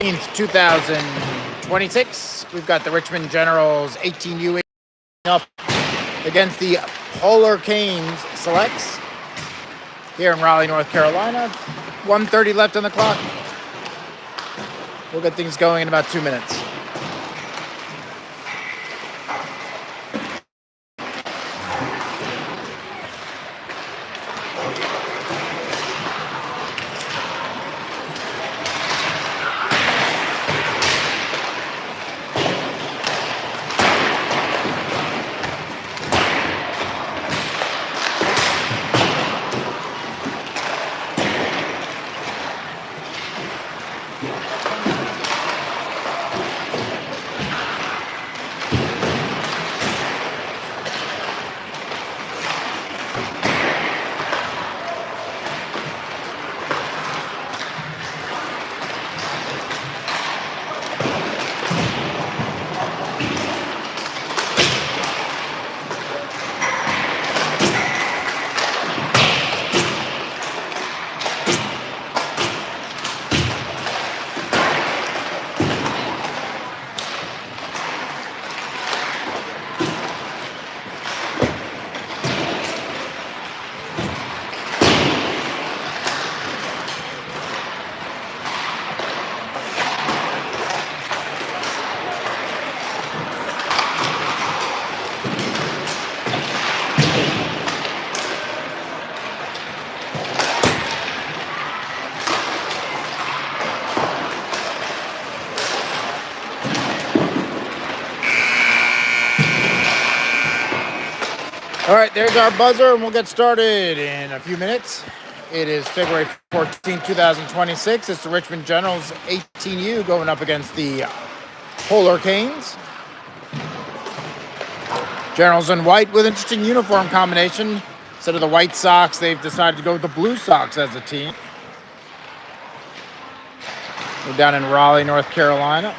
2026. We've got the Richmond Generals 18U up against the Polar Canes Selects here in Raleigh, North Carolina. 1:30 left on the clock. We'll get things going in about 2 minutes. All right, there's our buzzer, and we'll get started in a few minutes. It is February 14, 2026. It's the Richmond Generals 18U going up against the Polar Canes. Generals in white with interesting uniform combination. Instead of the white socks, they've decided to go with the blue socks as a team. We're down in Raleigh, North Carolina.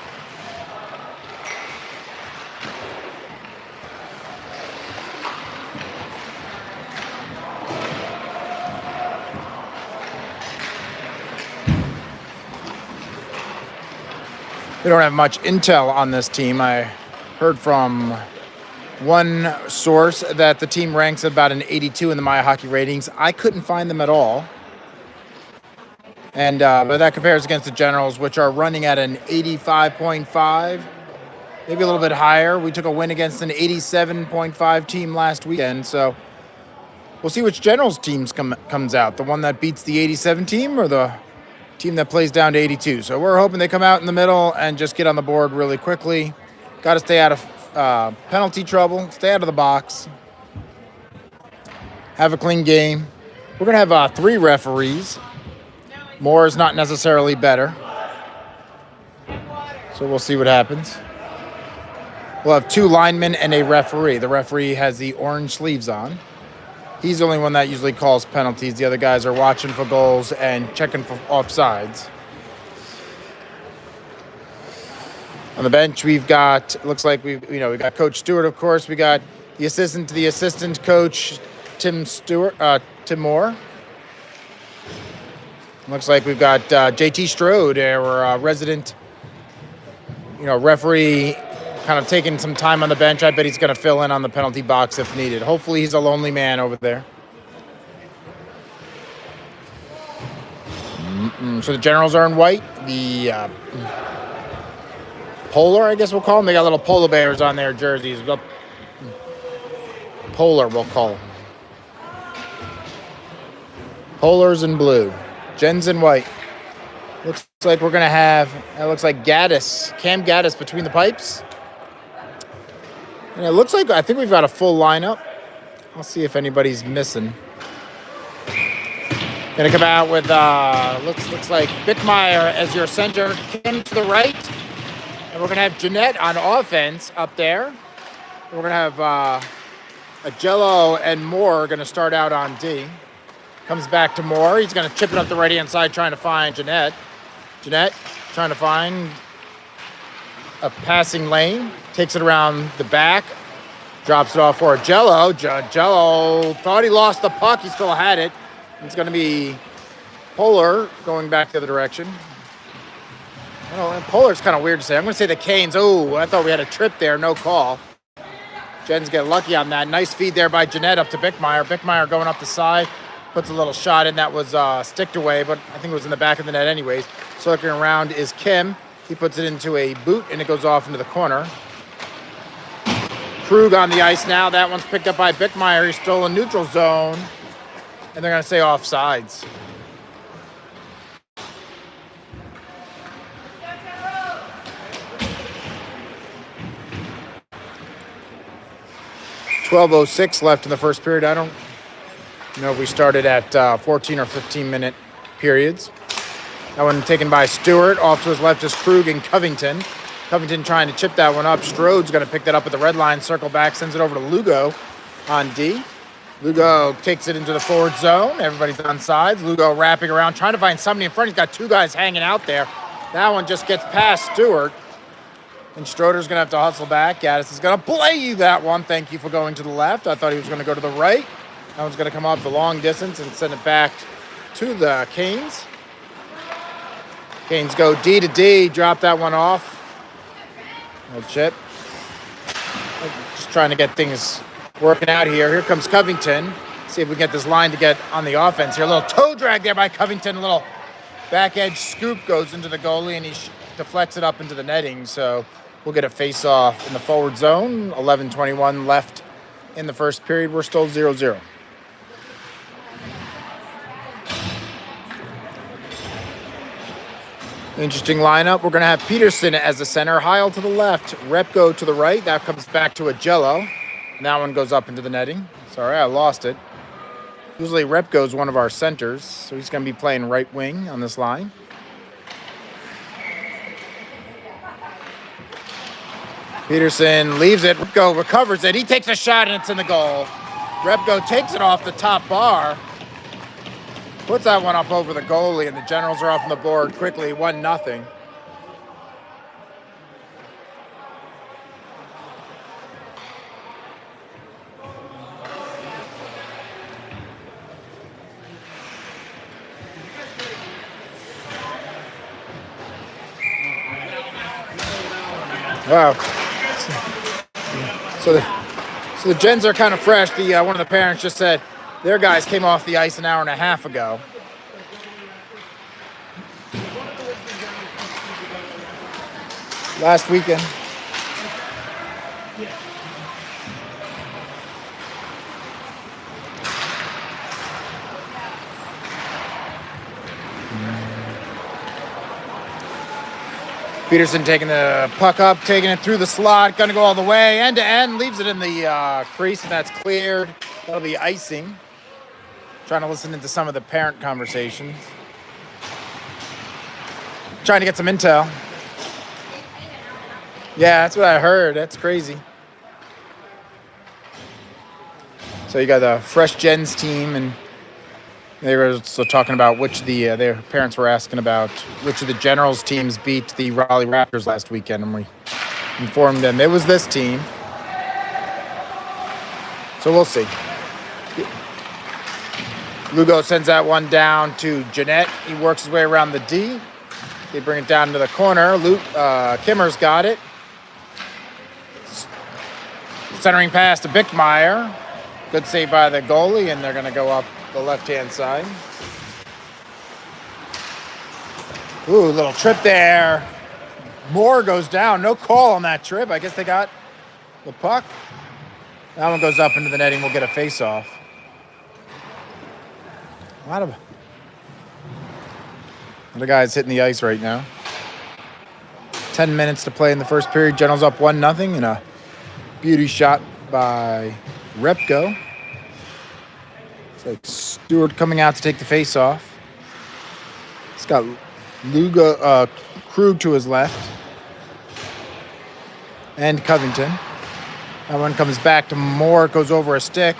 We don't have much intel on this team. I heard from one source that the team ranks about an 82 in the My Hockey ratings. I couldn't find them at all. And but that compares against the Generals, which are running at an 85.5, maybe a little bit higher. We took a win against an 87.5 team last weekend, so we'll see which Generals teams comes out. The one that beats the 87 team or the team that plays down to 82. So we're hoping they come out in the middle and just get on the board really quickly. Got to stay out of penalty trouble, stay out of the box, have a clean game. We're going to have 3 referees. More is not necessarily better. So we'll see what happens. We'll have 2 linemen and a referee. The referee has the orange sleeves on. He's the only one that usually calls penalties. The other guys are watching for goals and checking for offsides. On the bench, we've got, looks like we got Coach Stewart, of course. We got the assistant to the assistant coach, Tim Moore. Looks like we've got JT Strode, our resident, referee, kind of taking some time on the bench. I bet he's going to fill in on the penalty box if needed. Hopefully he's a lonely man over there. So the Generals are in white. The Polar, I guess we'll call them. They got little polar bears on their jerseys. Polar, we'll call them. Polars in blue. Gens in white. Looks like we're going to have, it looks like Cam Gaddis between the pipes. And it looks like, I think we've got a full lineup. I'll see if anybody's missing. Going to come out with, looks like Bittmeyer as your center, Kim to the right. And we're going to have Jeanette on offense up there. We're going to have Agello and Moore going to start out on D. Comes back to Moore. He's going to chip it up the right-hand side trying to find Jeanette. Jeanette trying to find a passing lane. Takes it around the back. Drops it off for Agello. Agello thought he lost the puck. He still had it. It's going to be Polar going back the other direction. I don't know, Polar's kind of weird to say. I'm going to say the Canes. Oh, I thought we had a trip there. No call. Jens get lucky on that. Nice feed there by Jeanette up to Bickmeyer. Bickmeyer going up the side. Puts a little shot in that was sticked away, but I think it was in the back of the net anyways. Circling around is Kim. He puts it into a boot, and it goes off into the corner. Krug on the ice now. That one's picked up by Bickmeyer. He's still in neutral zone. And they're going to say offsides. .12:06 left in the first period. I don't know if we started at 14 or 15-minute periods. That one taken by Stewart. Off to his left is Krug and Covington. Covington trying to chip that one up. Strode's going to pick that up at the red line, circle back, sends it over to Lugo on D. Lugo takes it into the forward zone. Everybody's on sides. Lugo wrapping around, trying to find somebody in front. He's got two guys hanging out there. That one just gets past Stewart. And Stroder's going to have to hustle back. Gaddis is going to play you that one. Thank you for going to the left. I thought he was going to go to the right. That one's going to come up the long distance and send it back to the Canes. Canes go D to D. Drop that one off. No chip. Just trying to get things working out here. Here comes Covington. See if we can get this line to get on the offense here. A little toe drag there by Covington. A little back edge scoop goes into the goalie, and he deflects it up into the netting. So we'll get a face-off in the forward zone. 11:21 left in the first period. We're still 0-0. Interesting lineup. We're going to have Peterson as the center. Heil to the left. Repko to the right. That comes back to Agello. And that one goes up into the netting. Sorry, I lost it. Usually Repko is one of our centers, so he's going to be playing right wing on this line. Peterson leaves it. Repko recovers it. He takes a shot, and it's in the goal. Repko takes it off the top bar. Puts that one up over the goalie, and the Generals are off on the board quickly, 1-0. Wow. So the Gens are kind of fresh. One of the parents just said their guys came off the ice an hour and a half ago. Last weekend. Peterson taking the puck up, taking it through the slot, going to go all the way, end to end, leaves it in the crease, and that's cleared. That'll be icing. Trying to listen into some of the parent conversations. Trying to get some intel. Yeah, that's what I heard. That's crazy. So you got the Fresh Gens team, and they were also talking about which their parents were asking about which of the Generals teams beat the Raleigh Raptors last weekend, and we informed them it was this team. So we'll see. Lugo sends that one down to Jeanette. He works his way around the D. They bring it down to the corner. Kimmer's got it. Centering pass to Bickmeyer. Good save by the goalie, and they're going to go up the left-hand side. Ooh, little trip there. Moore goes down. No call on that trip. I guess they got the puck. That one goes up into the netting. We'll get a face-off. A lot of guys hitting the ice right now. 10 minutes to play in the first period. Generals up 1-0, and a beauty shot by Repko. It's like Stewart coming out to take the face off. He's got Lugo, Krug to his left. And Covington. That one comes back to Moore. It goes over a stick.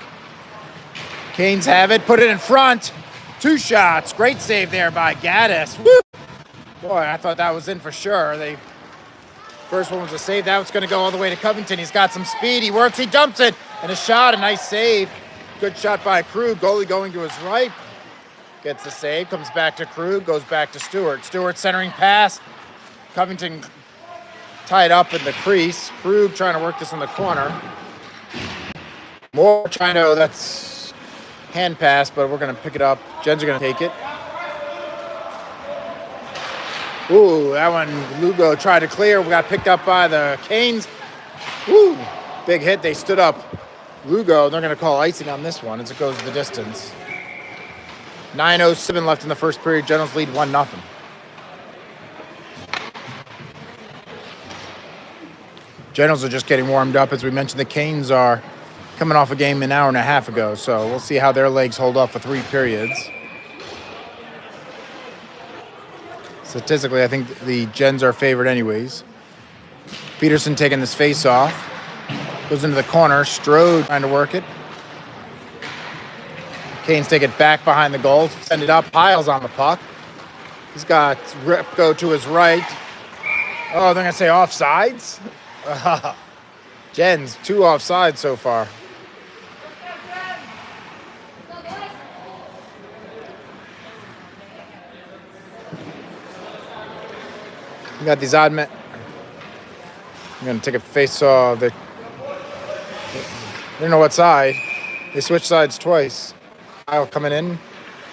Canes have it. Put it in front. 2 shots. Great save there by Gaddis. Woo! Boy, I thought that was in for sure. First one was a save. That one's going to go all the way to Covington. He's got some speed. He works. He dumps it. And a shot. A nice save. Good shot by Krug. Goalie going to his right. Gets the save. Comes back to Krug. Goes back to Stewart. Stewart centering pass. Covington tied up in the crease. Krug trying to work this in the corner. Moore trying to, that's hand pass, but we're going to pick it up. Gens are going to take it. Ooh, that one, Lugo tried to clear. We got picked up by the Canes. Ooh, big hit. They stood up Lugo. They're going to call icing on this one as it goes the distance. 9:07 left in the first period. Generals lead 1-0. Generals are just getting warmed up. As we mentioned, the Canes are coming off a game an hour and a half ago, so we'll see how their legs hold up for 3 periods. Statistically, I think the Gens are favored anyways. Peterson taking this face off. Goes into the corner. Strode trying to work it. Canes take it back behind the goal. Send it up. Hiles on the puck. He's got Ripko to his right. Oh, they're going to say offsides? Gens, 2 offsides so far. We got these odd men. I'm going to take a face off. They don't know what side. They switch sides twice. Kyle coming in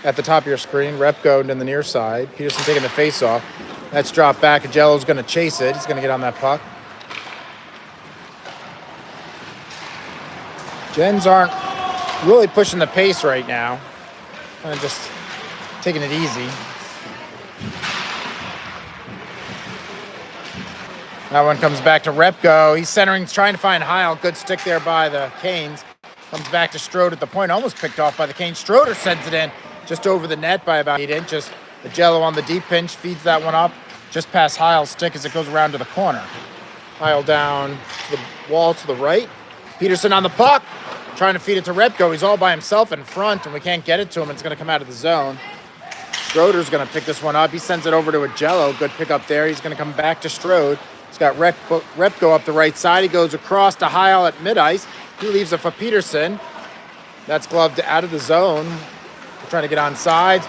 at the top of your screen. Repko to the near side. Peterson taking the face off. That's dropped back. Agello's going to chase it. He's going to get on that puck. Gens aren't really pushing the pace right now. Kind of just taking it easy. That one comes back to Repko. He's centering, trying to find Heil. Good stick there by the Canes. Comes back to Strode at the point. Almost picked off by the Canes. Stroder sends it in just over the net by about 8 inches. Agello on the deep pinch feeds that one up just past Heil's stick as it goes around to the corner. Heil down to the wall to the right. Peterson on the puck. Trying to feed it to Repko. He's all by himself in front, and we can't get it to him. It's going to come out of the zone. Stroder's going to pick this one up. He sends it over to Agello. Good pick up there. He's going to come back to Strode. He's got Repko up the right side. He goes across to Heil at mid-ice. He leaves it for Peterson. That's gloved out of the zone. We're trying to get on sides.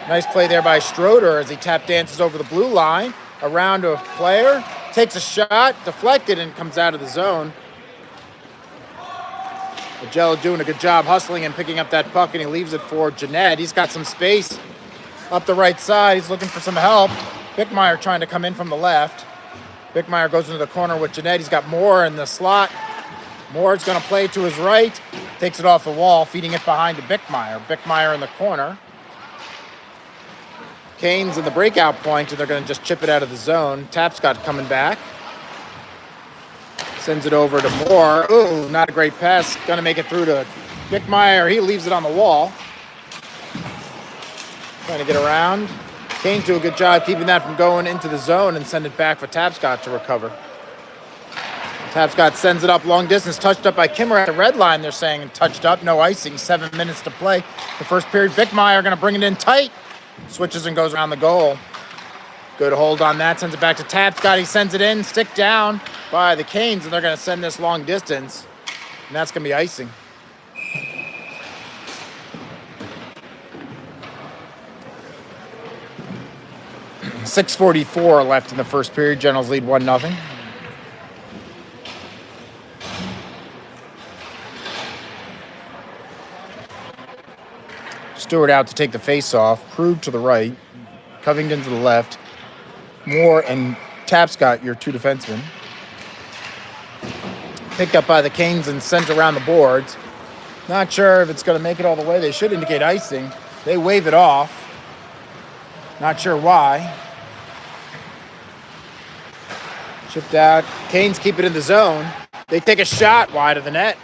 Nice play there by Stroder as he tap dances over the blue line. Around to a player. Takes a shot, deflected, and comes out of the zone. Agello doing a good job hustling and picking up that puck, and he leaves it for Jeanette. He's got some space up the right side. He's looking for some help. Bickmeyer trying to come in from the left. Bickmeyer goes into the corner with Jeanette. He's got Moore in the slot. Moore's going to play to his right. Takes it off the wall, feeding it behind to Bickmeyer. Bickmeyer in the corner. Canes in the breakout point, and they're going to just chip it out of the zone. Tapscott coming back. Sends it over to Moore. Ooh, not a great pass. Going to make it through to Bickmeyer. He leaves it on the wall. Trying to get around. Canes do a good job keeping that from going into the zone and send it back for Tapscott to recover. Tapscott sends it up long distance, touched up by Kimmer at the red line. They're saying touched up, no icing, 7 minutes to play. The first period, Bickmeyer going to bring it in tight. Switches and goes around the goal. Good hold on that, sends it back to Tapscott. He sends it in, stick down by the Canes, and they're going to send this long distance. And that's going to be icing. .6:44 left in the first period. Generals lead 1-0. Stewart out to take the face-off. Krug to the right. Covington to the left. Moore and Tapscott, your 2 defensemen. Picked up by the Canes and sent around the boards. Not sure if it's going to make it all the way. They should indicate icing. They wave it off. Not sure why. Chipped out. Canes keep it in the zone. They take a shot wide of the net.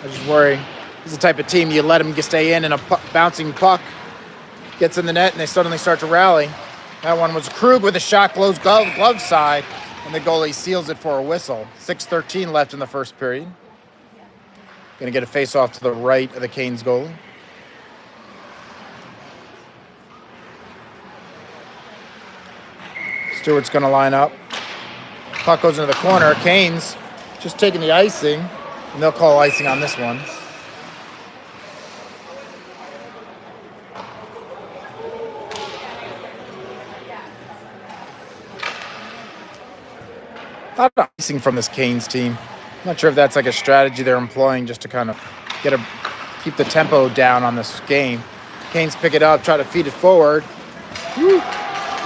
I just worry. This is the type of team you let them stay in, and a bouncing puck gets in the net, and they suddenly start to rally. That one was Krug with a shot, gloves glove side, and the goalie seals it for a whistle. 6:13 left in the first period. Going to get a face-off to the right of the Canes goalie. Stewart's going to line up. Puck goes into the corner. Canes just taking the icing, and they'll call icing on this one. A lot of icing from this Canes team. I'm not sure if that's like a strategy they're employing just to kind of keep the tempo down on this game. Canes pick it up, try to feed it forward. Woo.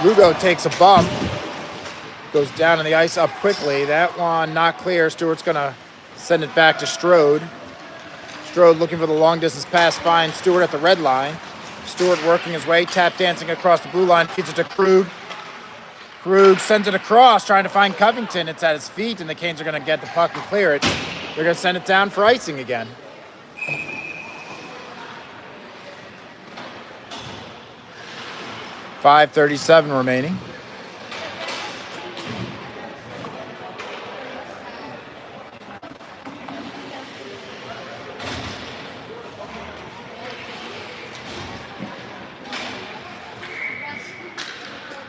Lugo takes a bump, goes down on the ice up quickly. That one not clear. Stewart's going to send it back to Strode. Strode looking for the long distance pass, finds Stewart at the red line. Stewart working his way, tap dancing across the blue line, feeds it to Krug. Krug sends it across, trying to find Covington. It's at his feet, and the Canes are going to get the puck and clear it. They're going to send it down for icing again. .537 remaining.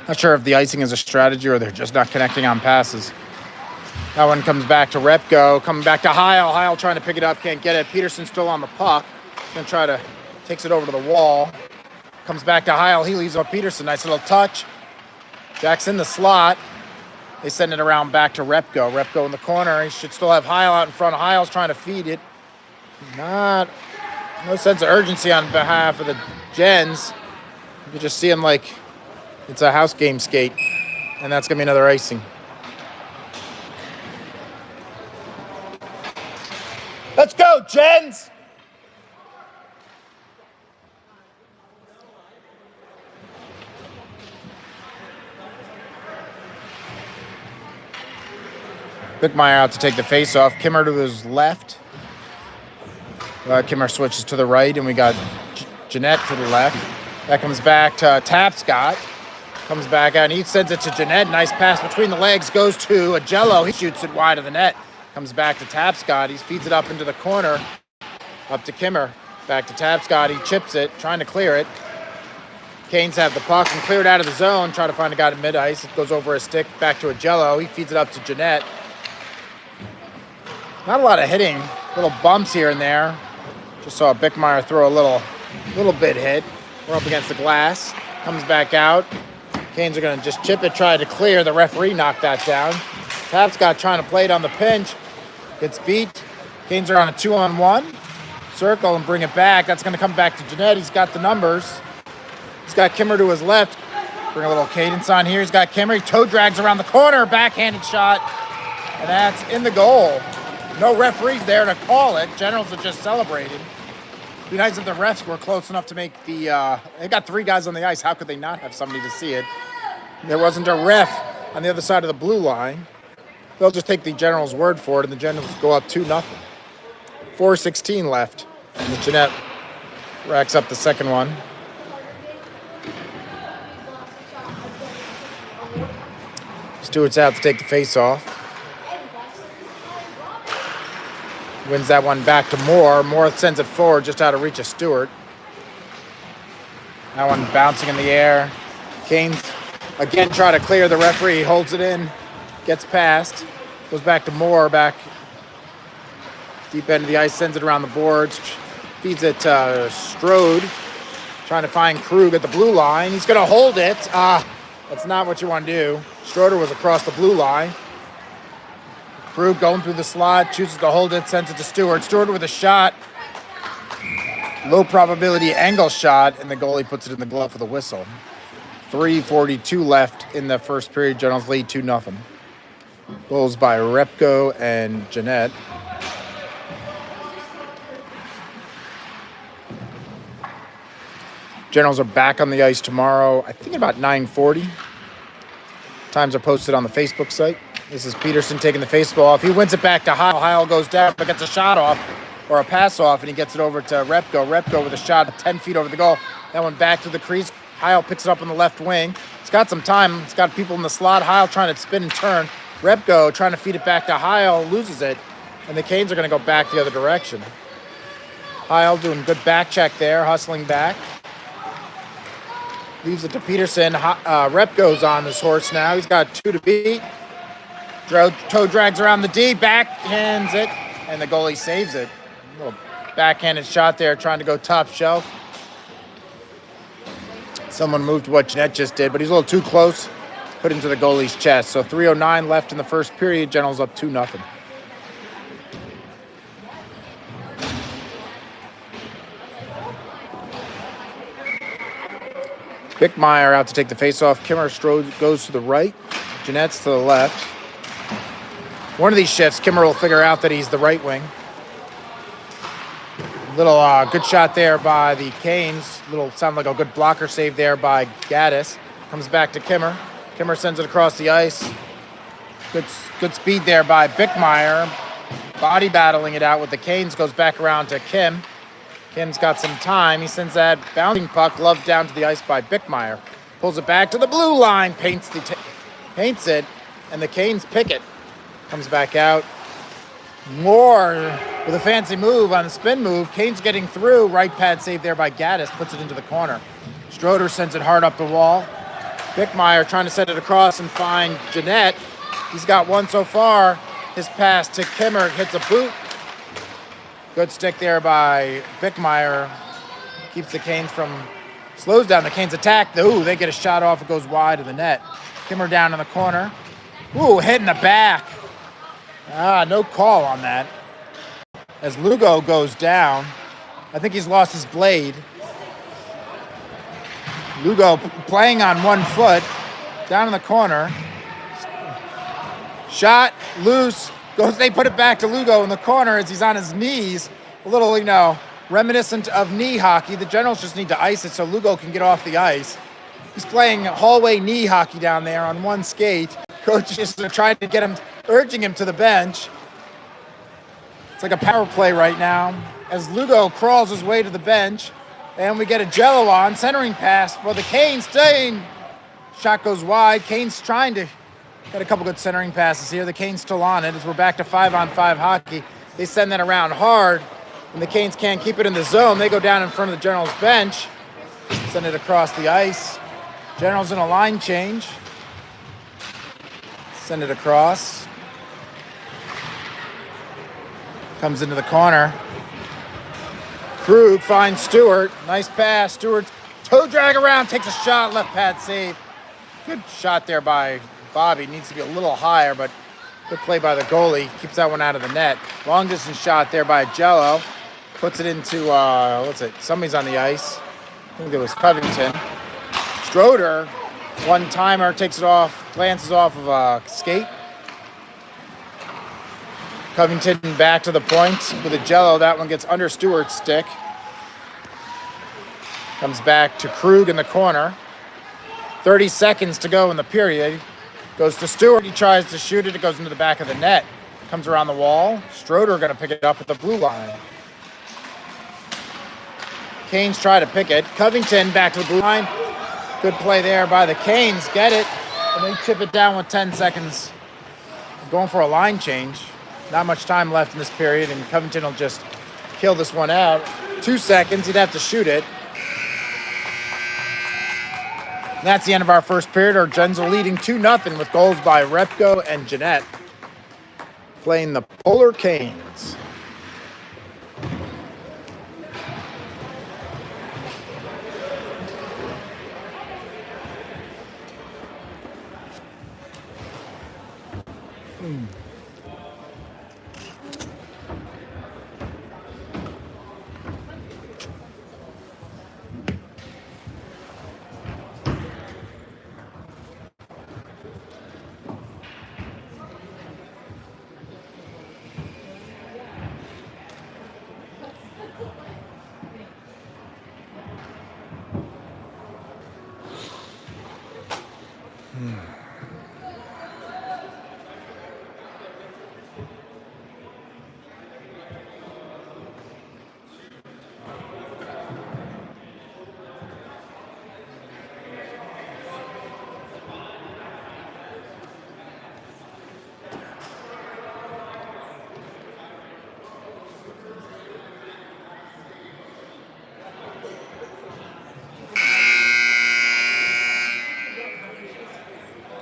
Not sure if the icing is a strategy or they're just not connecting on passes. That one comes back to Repko, coming back to Heil. Heil trying to pick it up, can't get it. Peterson still on the puck. Gonna try to, takes it over to the wall. Comes back to Heil, he leaves up Peterson. Nice little touch. Jack's in the slot. They send it around back to Repko. Repko in the corner. He should still have Heil out in front. Heil's trying to feed it. No sense of urgency on behalf of the Gens. You can just see him like it's a house game skate, and that's going to be another icing. Let's go, Gens! Bickmeyer out to take the face-off. Kimmer to his left. Kimmer switches to the right, and we got Jeanette to the left. That comes back to Tapscott. Comes back out, and he sends it to Jeanette. Nice pass between the legs. Goes to Agello. He shoots it wide of the net. Comes back to Tapscott. He feeds it up into the corner. Up to Kimmer. Back to Tapscott. He chips it, trying to clear it. Canes have the puck and clear it out of the zone. Try to find a guy at mid-ice. It goes over a stick. Back to Agello. He feeds it up to Jeanette. Not a lot of hitting. Little bumps here and there. Just saw Bickmeyer throw a little bit hit. We're up against the glass. Comes back out. Canes are going to just chip it, try to clear. The referee knocked that down. Tapscott trying to play it on the pinch. Gets beat. Canes are on a 2-on-1. Circle and bring it back. That's going to come back to Jeanette. He's got the numbers. He's got Kimmer to his left. Bring a little cadence on here. He's got Kimmer. He toe drags around the corner. Backhanded shot. And that's in the goal. No referees there to call it. Generals are just celebrating. It'd be nice if the refs were close enough to make the... they got 3 guys on the ice. How could they not have somebody to see it? There wasn't a ref on the other side of the blue line. They'll just take the Generals' word for it, and the Generals go up 2-0. 4:16 left. And Jeanette racks up the second one. Stewart's out to take the face-off. Wins that one back to Moore. Moore sends it forward just out of reach of Stewart. That one bouncing in the air. Canes again try to clear. The referee holds it in. Gets past. Goes back to Moore. Back deep end of the ice. Sends it around the boards. Feeds it to Strode. Trying to find Krug at the blue line. He's going to hold it. That's not what you want to do. Stroder was across the blue line. Krug going through the slot, chooses to hold it, sends it to Stewart. Stewart with a shot. Low probability angle shot, and the goalie puts it in the glove for the whistle. 3:42 left in the first period. Generals lead 2-0. Goals by Repko and Jeanette. Generals are back on the ice tomorrow, I think about 9:40. Times are posted on the Facebook site. This is Peterson taking the faceoff off. He wins it back to Heil. Heil goes down, but gets a shot off, or a pass off, and he gets it over to Repko. Repko with a shot 10 feet over the goal. That one back to the crease. Heil picks it up on the left wing. It's got some time. It's got people in the slot. Heil trying to spin and turn. Repko trying to feed it back to Heil, loses it, and the Canes are going to go back the other direction. Heil doing good back check there, hustling back. Leaves it to Peterson. Repko's on this horse now. He's got 2 to beat. Toe drags around the D, backhands it, and the goalie saves it. A little backhanded shot there, trying to go top shelf. Someone moved what Jeanette just did, but he's a little too close. put into the goalie's chest. So 3:09 left in the first period. Generals up 2-0. Bickmeyer out to take the faceoff. Kimmer goes to the right. Jeanette's to the left. One of these shifts, Kimmer will figure out that he's the right wing. Little good shot there by the Canes. Little sound like a good blocker save there by Gaddis. Comes back to Kimmer. Kimmer sends it across the ice. Good speed there by Bickmeyer. Body battling it out with the Canes. Goes back around to Kim. Kim's got some time. He sends that bouncing puck gloved down to the ice by Bickmeyer. Pulls it back to the blue line. Paints it. And the Canes pick it. Comes back out. Moore with a fancy move on the spin move. Canes getting through. Right pad save there by Gaddis. Puts it into the corner. Stroder sends it hard up the wall. Bickmeyer trying to send it across and find Jeanette. He's got one so far. His pass to Kimmer hits a boot. Good stick there by Bickmeyer. Keeps the Canes slows down the Canes attack. Ooh, they get a shot off. It goes wide of the net. Kimmer down in the corner. Ooh, hit in the back. No call on that. As Lugo goes down, I think he's lost his blade. Lugo playing on one foot, down in the corner. Shot, loose, they put it back to Lugo in the corner as he's on his knees. A little, reminiscent of knee hockey. The Generals just need to ice it so Lugo can get off the ice. He's playing hallway knee hockey down there on one skate. Coach is trying to get him, urging him to the bench. It's like a power play right now as Lugo crawls his way to the bench. And we get a Jello on, centering pass for the Canes. Shot goes wide. Canes trying to get a couple good centering passes here. The Canes still on it as we're back to 5-on-5 hockey. They send that around hard. When the Canes can't keep it in the zone, they go down in front of the Generals bench. Send it across the ice. Generals in a line change. Send it across. Comes into the corner. Krug finds Stewart. Nice pass. Stewart toe drag around, takes a shot, left pad save. Good shot there by Bobby. Needs to be a little higher, but good play by the goalie. Keeps that one out of the net. Long distance shot there by Jello. Puts it into, somebody's on the ice. I think it was Covington. Stroder, one-timer, takes it off, glances off of a skate. Covington back to the point with a Jello. That one gets under Stewart's stick. Comes back to Krug in the corner. 30 seconds to go in the period. Goes to Stewart. He tries to shoot it. It goes into the back of the net. Comes around the wall. Stroder going to pick it up at the blue line. Canes try to pick it. Covington back to the blue line. Good play there by the Canes. Get it. And they chip it down with 10 seconds. Going for a line change. Not much time left in this period, and Covington will just kill this one out. 2 seconds, he'd have to shoot it. And that's the end of our first period. Our Gens are leading 2-0 with goals by Repko and Jeanette. Playing the Polar Canes.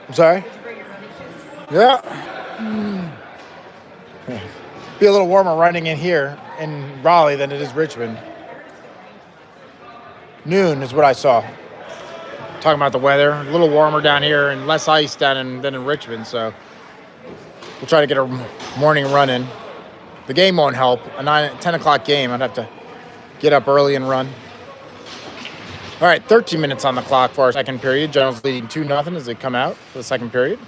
I'm sorry? Yeah. Be a little warmer running in here in Raleigh than it is Richmond. Noon is what I saw. talking about the weather. A little warmer down here and less ice than in Richmond, so we'll try to get a morning run in. The game won't help. A 10 o'clock game, I'd have to get up early and run. All right, 13 minutes on the clock for our second period. Generals leading 2-0 as they come out for the second period.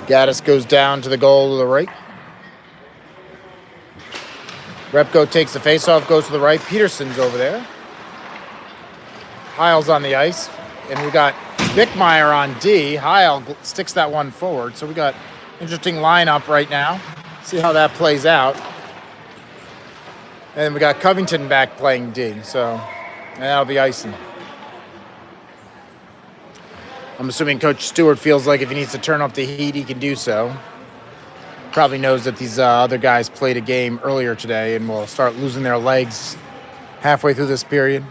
Gaddis goes down to the goal to the right. Repko takes the faceoff, goes to the right. Peterson's over there. Heil's on the ice. And we got Bickmeyer on D. Heil sticks that one forward. So we got interesting lineup right now. See how that plays out. And we got Covington back playing D. So and that'll be icing. I'm assuming Coach Stewart feels like if he needs to turn up the heat, he can do so. Probably knows that these other guys played a game earlier today and will start losing their legs halfway through this period.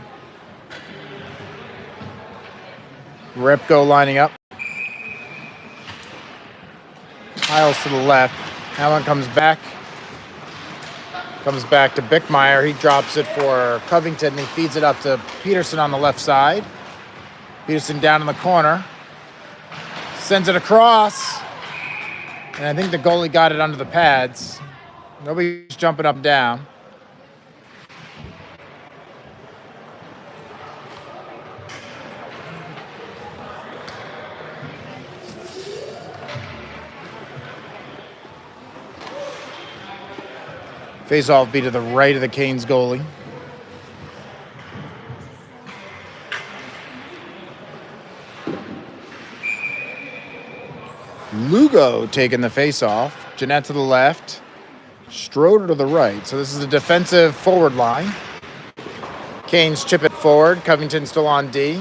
Repko lining up. Hiles to the left. That one comes back. Comes back to Bickmeyer. He drops it for Covington and he feeds it up to Peterson on the left side. Peterson down in the corner. Sends it across. And I think the goalie got it under the pads. Nobody's jumping up and down. Face-off be to the right of the Canes goalie. Lugo taking the face-off. Jeanette to the left. Stroder to the right. So this is the defensive forward line. Canes chip it forward. Covington still on D.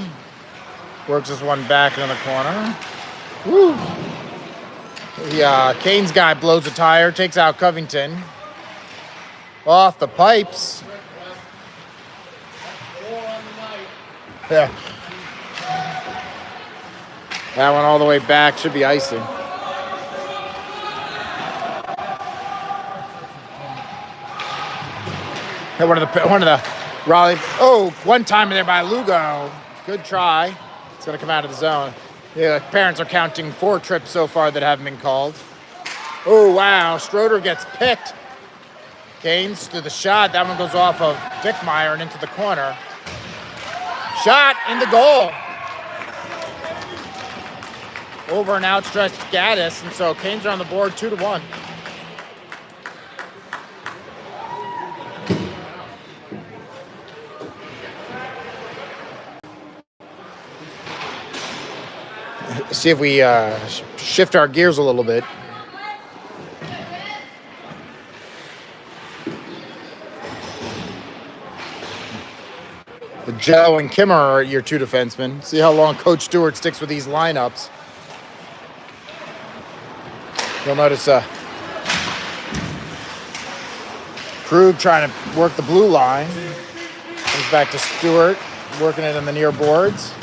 Works this one back in the corner. Woo! The Canes guy blows a tire. Takes out Covington. Off the pipes. Yeah. That one all the way back. Should be icing. One of the Raleigh. Oh, one timer there by Lugo. Good try. It's going to come out of the zone. The parents are counting 4 trips so far that haven't been called. Oh, wow. Stroder gets picked. Canes to the shot. That one goes off of Bickmeyer and into the corner. Shot in the goal. Over an outstretched Gaddis. And so Canes are on the board 2-1. See if we shift our gears a little bit. Joe and Kimmer are your 2 defensemen. See how long Coach Stewart sticks with these lineups. You'll notice Krug trying to work the blue line. Comes back to Stewart, working it on the near boards.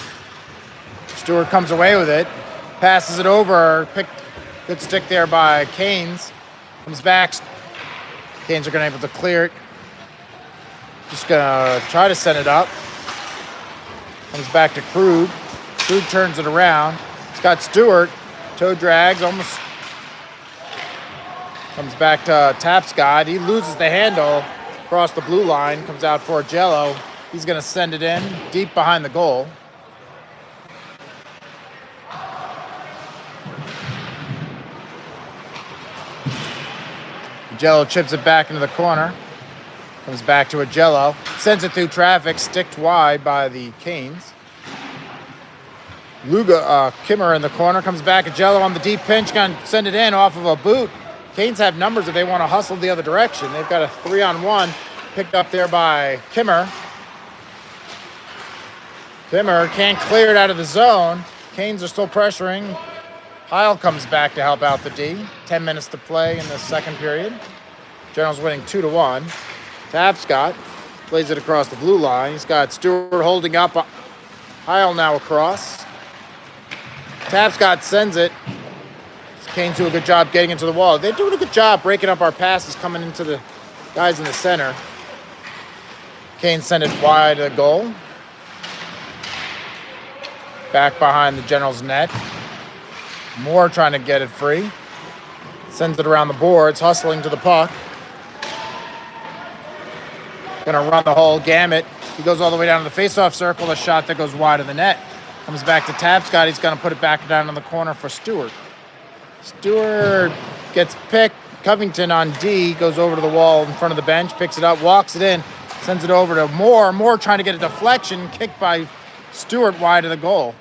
Stewart comes away with it, passes it over. Good stick there by Canes. Comes back. Canes are going to be able to clear it. Just going to try to send it up. Comes back to Krug. Krug turns it around. It's got Stewart. Toe drags, almost comes back to Tapscott. He loses the handle across the blue line. Comes out for Jello. He's going to send it in deep behind the goal. Jello chips it back into the corner. Comes back to a Jello. Sends it through traffic. Sticked wide by the Canes. Kimmer in the corner. Comes back at Jello on the deep pinch. Going to send it in off of a boot. Canes have numbers if they want to hustle the other direction. They've got a 3-on-1 picked up there by Kimmer. Kimmer can't clear it out of the zone. Canes are still pressuring. Heil comes back to help out the D. 10 minutes to play in the second period. Generals winning 2-1. Tapscott plays it across the blue line. He's got Stewart holding up. Heil now across. Tapscott sends it. Canes do a good job getting into the wall. They're doing a good job breaking up our passes coming into the guys in the center. Canes send it wide of the goal. Back behind the Generals' net. Moore trying to get it free. Sends it around the boards, hustling to the puck. Gonna run the whole gamut. He goes all the way down to the faceoff circle. A shot that goes wide of the net. Comes back to Tapscott. He's gonna put it back down in the corner for Stewart. Stewart gets picked. Covington on D goes over to the wall in front of the bench, picks it up, walks it in, sends it over to Moore. Moore trying to get a deflection, kicked by Stewart wide of the goal.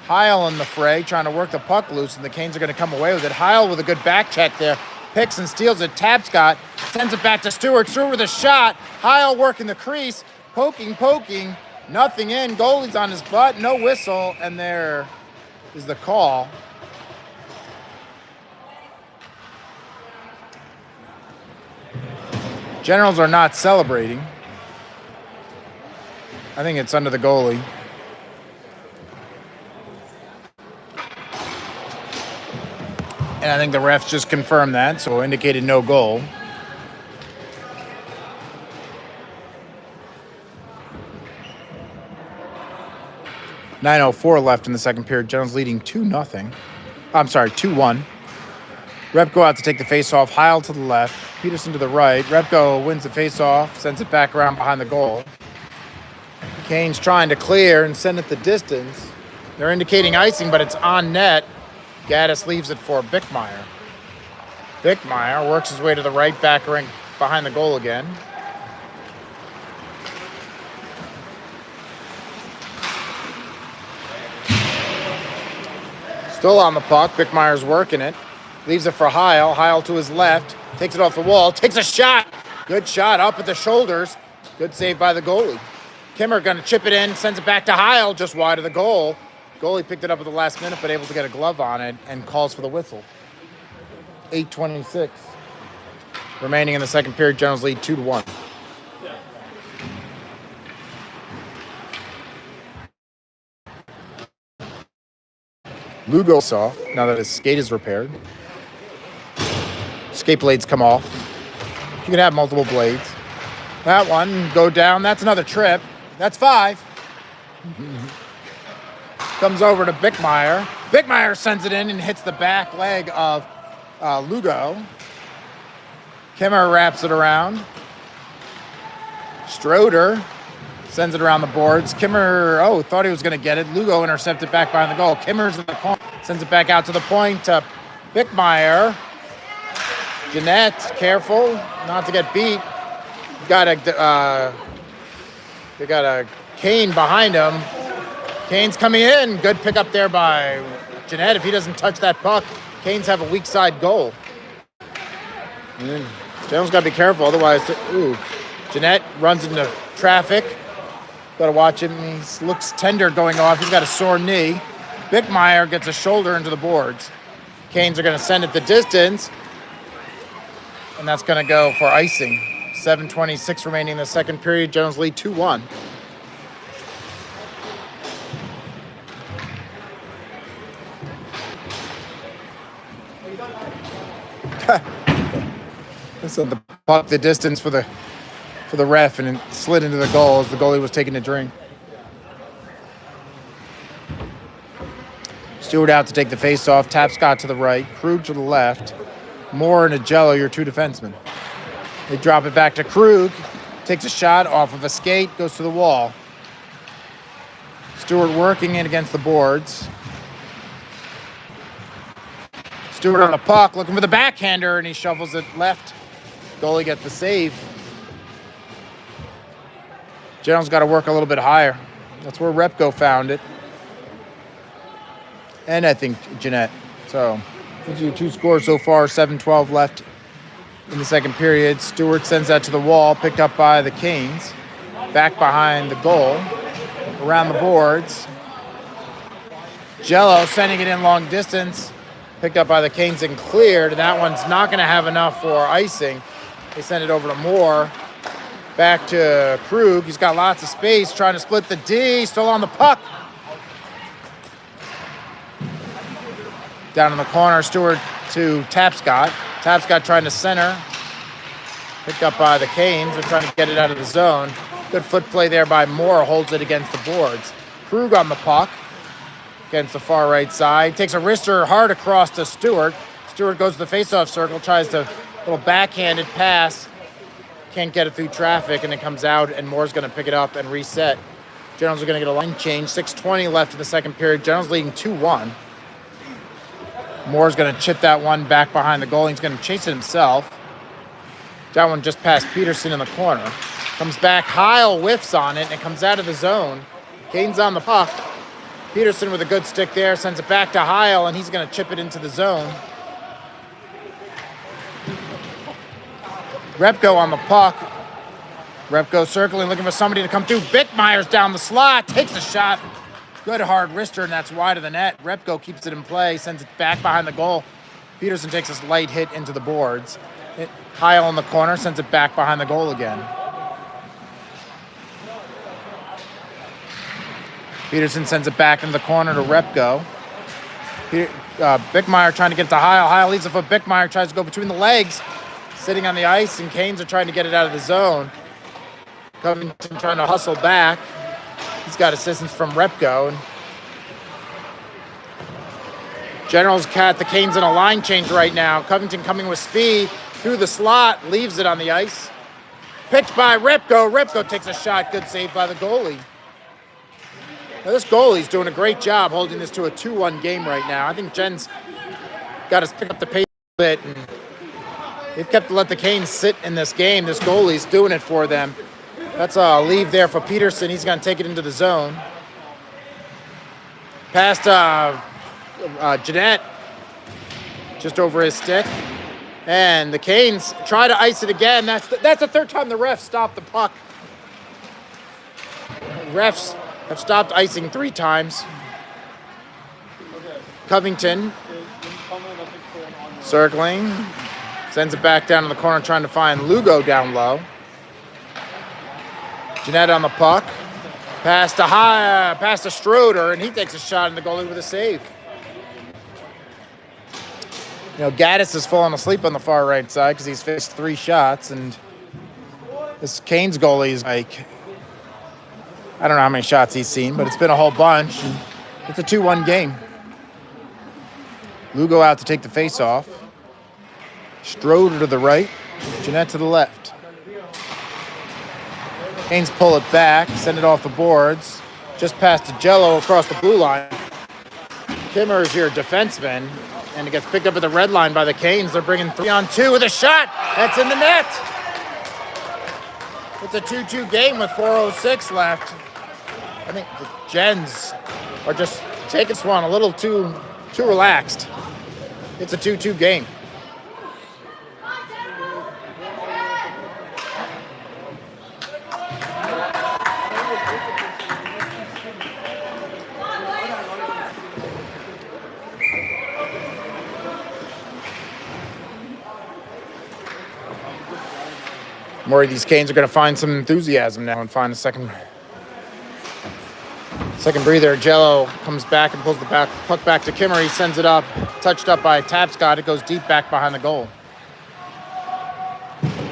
Heil in the fray, trying to work the puck loose, and the Canes are going to come away with it. Heil with a good back check there. Picks and steals it. Tapscott sends it back to Stewart. Stewart with a shot. Heil working the crease. Poking. Nothing in. Goalie's on his butt. No whistle. And there is the call. Generals are not celebrating. I think it's under the goalie. And I think the refs just confirmed that, so indicated no goal. .904 left in the second period. Generals leading 2-0. I'm sorry, 2-1. Repko out to take the face-off. Heil to the left. Peterson to the right. Repko wins the face-off, sends it back around behind the goal. Canes trying to clear and send it the distance. They're indicating icing, but it's on net. Gaddis leaves it for Bickmeyer. Bickmeyer works his way to the right, back ring behind the goal again. Still on the puck. Bickmeyer's working it. Leaves it for Heil. Heil to his left. Takes it off the wall. Takes a shot. Good shot up at the shoulders. Good save by the goalie. Kimmer going to chip it in. Sends it back to Heil just wide of the goal. Goalie picked it up at the last minute, but able to get a glove on it and calls for the whistle. 8:26 remaining in the second period. Generals lead 2-1. Lugo's off now that his skate is repaired. Skate blades come off. You can have multiple blades. That one go down. That's another trip. That's 5. Comes over to Bickmeyer. Bickmeyer sends it in and hits the back leg of Lugo. Kimmer wraps it around. Stroder sends it around the boards. Kimmer, thought he was going to get it. Lugo intercepted back behind the goal. Kimmer's in the corner. Sends it back out to the point to Bickmeyer. Jeanette, careful not to get beat. They got a Kane behind him. Kane's coming in. Good pickup there by Jeanette. If he doesn't touch that puck, Canes have a weak side goal. General's got to be careful, otherwise, Jeanette runs into traffic. Got to watch him. He looks tender going off. He's got a sore knee. Bickmeyer gets a shoulder into the boards. Canes are going to send it the distance, and that's going to go for icing. 7:26 remaining in the second period. Generals lead 2-1. Listen, the puck the distance for the ref, and it slid into the goal as the goalie was taking a drink. Stewart out to take the face-off. Tapscott to the right. Krug to the left. Moore and Agello, your two defensemen. They drop it back to Krug. Takes a shot off of a skate. Goes to the wall. Stewart working in against the boards. Stewart on the puck, looking for the backhander, and he shovels it left. Goalie gets the save. General's got to work a little bit higher. That's where Repko found it. And I think Jeanette. So, these are your two scores so far. 7:12 left in the second period. Stewart sends that to the wall, picked up by the Canes. Back behind the goal. Around the boards. Jello sending it in long distance. Picked up by the Canes and cleared. And that one's not going to have enough for icing. They send it over to Moore. Back to Krug. He's got lots of space, trying to split the D. Still on the puck. Down in the corner, Stewart to Tapscott. Tapscott trying to center. Picked up by the Canes. They're trying to get it out of the zone. Good foot play there by Moore, holds it against the boards. Krug on the puck against the far right side. Takes a wrister hard across to Stewart. Stewart goes to the face-off circle, tries to little backhanded pass. Can't get it through traffic, and it comes out, and Moore's going to pick it up and reset. Generals are going to get a line change. 6:20 left in the second period. Generals leading 2-1. Moore's going to chip that one back behind the goal. He's going to chase it himself. That one just past Peterson in the corner. Comes back, Heil whiffs on it, and it comes out of the zone. Kane's on the puck. Peterson with a good stick there, sends it back to Heil, and he's going to chip it into the zone. Repko on the puck. Repko circling, looking for somebody to come through. Bickmeyer's down the slot, takes a shot. Good hard wrister, and that's wide of the net. Repko keeps it in play, sends it back behind the goal. Peterson takes a light hit into the boards. Heil in the corner, sends it back behind the goal again. Peterson sends it back into the corner to Repko. Bickmeyer trying to get to Heil. Heil leads it for Bickmeyer, tries to go between the legs. Sitting on the ice, and Canes are trying to get it out of the zone. Covington trying to hustle back. He's got assistance from Repko. Generals got the Canes in a line change right now. Covington coming with speed through the slot, leaves it on the ice. Pitched by Repko. Repko takes a shot. Good save by the goalie. Now this goalie's doing a great job holding this to a 2-1 game right now. I think Jen's got to pick up the pace a bit, and they've kept to let the Canes sit in this game. This goalie's doing it for them. That's a leave there for Peterson. He's going to take it into the zone. Past Jeanette, just over his stick. And the Canes try to ice it again. That's the third time the refs stopped the puck. Refs have stopped icing 3 times. Covington circling. Sends it back down to the corner, trying to find Lugo down low. Jeanette on the puck. Pass to Schroeder, and he takes a shot in the goalie with a save. You know, Gaddis has fallen asleep on the far right side because he's faced 3 shots, and this Canes goalie is like, I don't know how many shots he's seen, but it's been a whole bunch. And it's a 2-1 game. Lugo out to take the face-off. Schroeder to the right, Jeanette to the left. Canes pull it back, send it off the boards, just past DeGello across the blue line. Kimmer is your defenseman, and it gets picked up at the red line by the Canes. They're bringing 3-on-2 with a shot. That's in the net. It's a 2-2 game with 4:06 left. I think the Gens are just taking this one a little too relaxed. It's a 2-2 game. I'm worried these Canes are going to find some enthusiasm now and find a second breather. Jello comes back and pulls the puck back to Kimmer. He sends it up, touched up by Tapscott. It goes deep back behind the goal.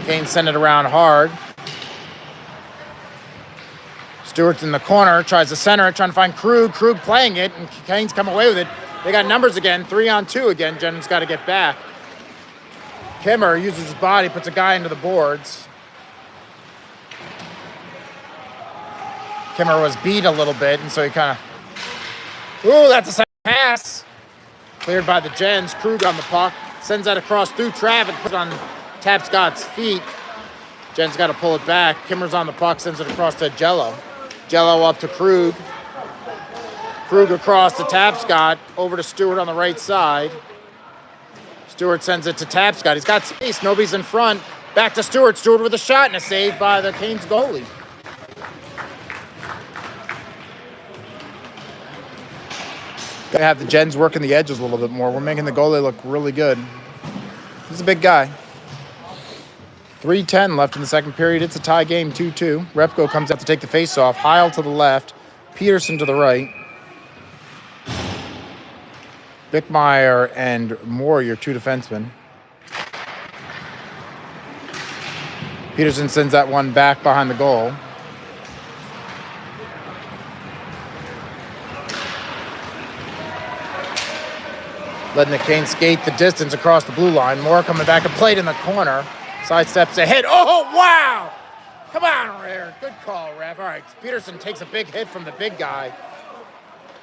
Canes send it around hard. Stewart's in the corner, tries to center it, trying to find Krug. Krug playing it, and Canes come away with it. They got numbers again, 3-on-2 again. Jen's got to get back. Kimmer uses his body, puts a guy into the boards. Kimmer was beat a little bit, and so he kind of... Ooh, that's a second pass. Cleared by the Gens. Krug on the puck. Sends that across through traffic, put it on Tapscott's feet. Jen's got to pull it back. Kimmer's on the puck, sends it across to Jello. Jello up to Krug. Krug across to Tapscott, over to Stewart on the right side. Stewart sends it to Tapscott. He's got space, nobody's in front. Back to Stewart. Stewart with a shot and a save by the Canes goalie. Gotta have the Gens working the edges a little bit more. We're making the goalie look really good. He's a big guy. 3:10 left in the second period. It's a tie game, 2-2. Repko comes out to take the face-off. Heil to the left. Peterson to the right. Bickmeyer and Moore, your 2 defensemen. Peterson sends that one back behind the goal. letting the Canes skate the distance across the blue line. Moore coming back and played in the corner. Sidesteps a hit. Oh, wow! Come on, Rare. Good call, ref. All right, Peterson takes a big hit from the big guy.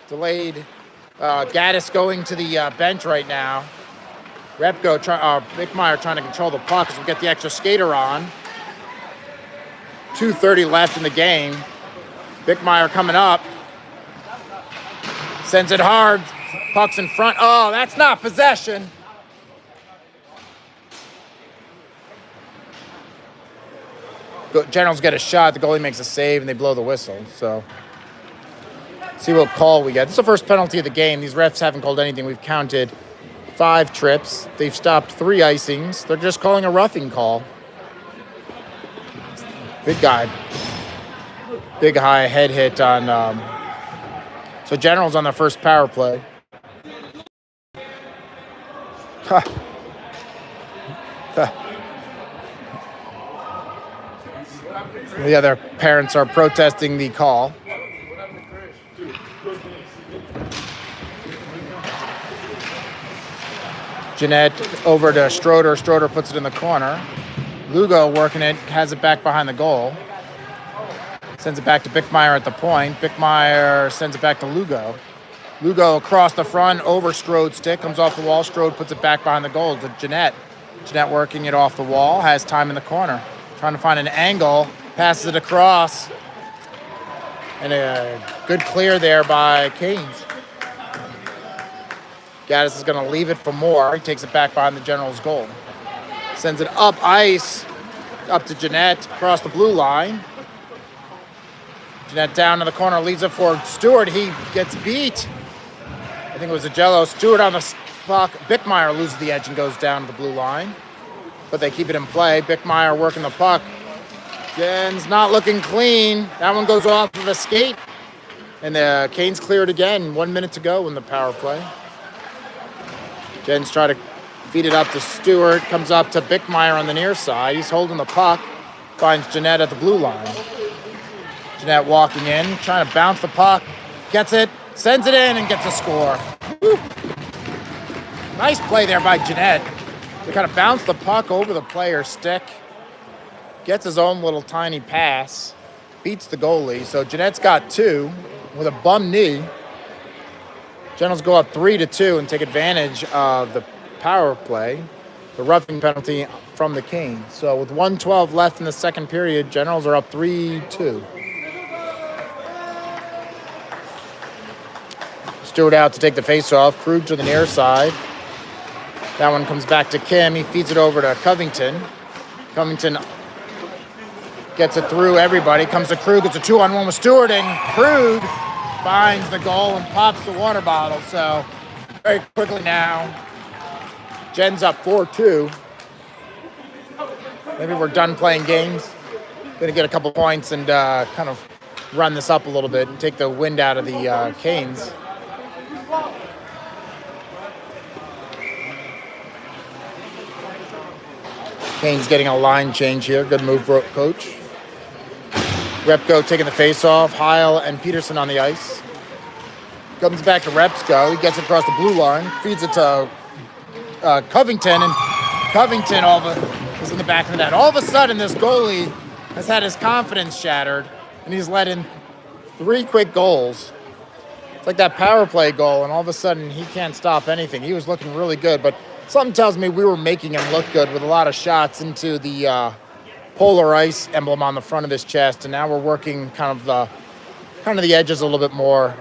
Delayed. Gaddis going to the bench right now. Bickmeyer trying to control the puck as we get the extra skater on. 2:30 left in the game. Bickmeyer coming up. Sends it hard. Puck's in front. Oh, that's not possession. Generals get a shot. The goalie makes a save, and they blow the whistle. So, see what call we get. This is the first penalty of the game. These refs haven't called anything. We've counted 5 trips. They've stopped 3 icings. They're just calling a roughing call. Big guy. Big high head hit on... So Generals on their first power play. The other parents are protesting the call. Jeanette over to Stroder. Stroder puts it in the corner. Lugo working it, has it back behind the goal. Sends it back to Bickmeyer at the point. Bickmeyer sends it back to Lugo. Lugo across the front, over Strode's stick, comes off the wall. Strode puts it back behind the goal to Jeanette. Jeanette working it off the wall, has time in the corner. Trying to find an angle, passes it across. And a good clear there by Canes. Gaddis is going to leave it for Moore. He takes it back behind the Generals' goal. Sends it up ice, up to Jeanette, across the blue line. Jeanette down to the corner, leads it for Stewart. He gets beat. I think it was a Jello. Stewart on the puck. Bickmeyer loses the edge and goes down to the blue line. But they keep it in play. Bickmeyer working the puck. Jen's not looking clean. That one goes off of a skate. And the Canes clear it again. 1 minute to go in the power play. Jen's trying to feed it up to Stewart. Comes up to Bickmeyer on the near side. He's holding the puck. Finds Jeanette at the blue line. Jeanette walking in, trying to bounce the puck. Gets it, sends it in, and gets a score. Woo. Nice play there by Jeanette. To kind of bounce the puck over the player's stick. Gets his own little tiny pass. Beats the goalie. So Jeanette's got 2 with a bum knee. Generals go up 3-2 and take advantage of the power play. The roughing penalty from the Canes. So with 1:12 left in the second period, Generals are up 3-2. Stewart out to take the face-off. Krug to the near side. That one comes back to Kim. He feeds it over to Covington. Covington gets it through everybody. Comes to Krug. It's a 2-on-1 with Stewart, and Krug finds the goal and pops the water bottle. So very quickly now, Jen's up 4-2. Maybe we're done playing games. Going to get a couple points and kind of run this up a little bit and take the wind out of the Canes. Canes getting a line change here. Good move, coach. Repko taking the face-off. Heil and Peterson on the ice. Comes back to Repsko. He gets it across the blue line. Feeds it to Covington. And Covington is in the back of the net. All of a sudden, this goalie has had his confidence shattered. And he's let in 3 quick goals. It's like that power play goal. And all of a sudden, he can't stop anything. He was looking really good. But something tells me we were making him look good with a lot of shots into the polar ice emblem on the front of his chest, and now we're working kind of the edges a little bit more.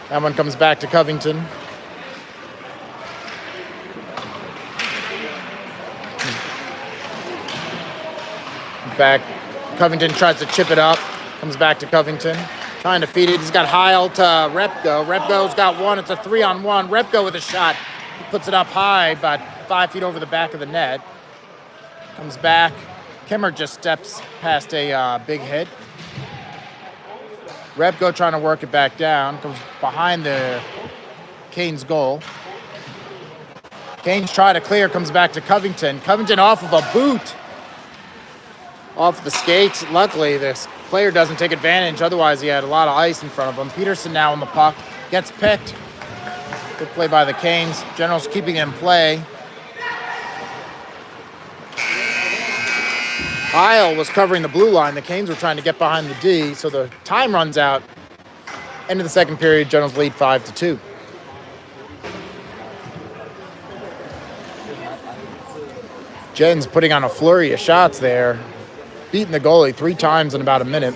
That one comes back to Covington. Back, Covington tries to chip it up, comes back to Covington. Trying to feed it. He's got Heil to Repko. Repko's got 1. It's a 3-on-1. Repko with a shot. He puts it up high, about 5 feet over the back of the net. Comes back. Kimmer just steps past a big hit. Repko trying to work it back down. Comes behind the Canes goal. Canes try to clear. Comes back to Covington. Covington off of a boot. Off the skates. Luckily, this player doesn't take advantage. Otherwise, he had a lot of ice in front of him. Peterson now on the puck. Gets picked. Good play by the Canes. Generals keeping in play. Heil was covering the blue line. The Canes were trying to get behind the D, so the time runs out. End of the second period, Generals lead 5-2. Jen's putting on a flurry of shots there, beating the goalie 3 times in about a minute.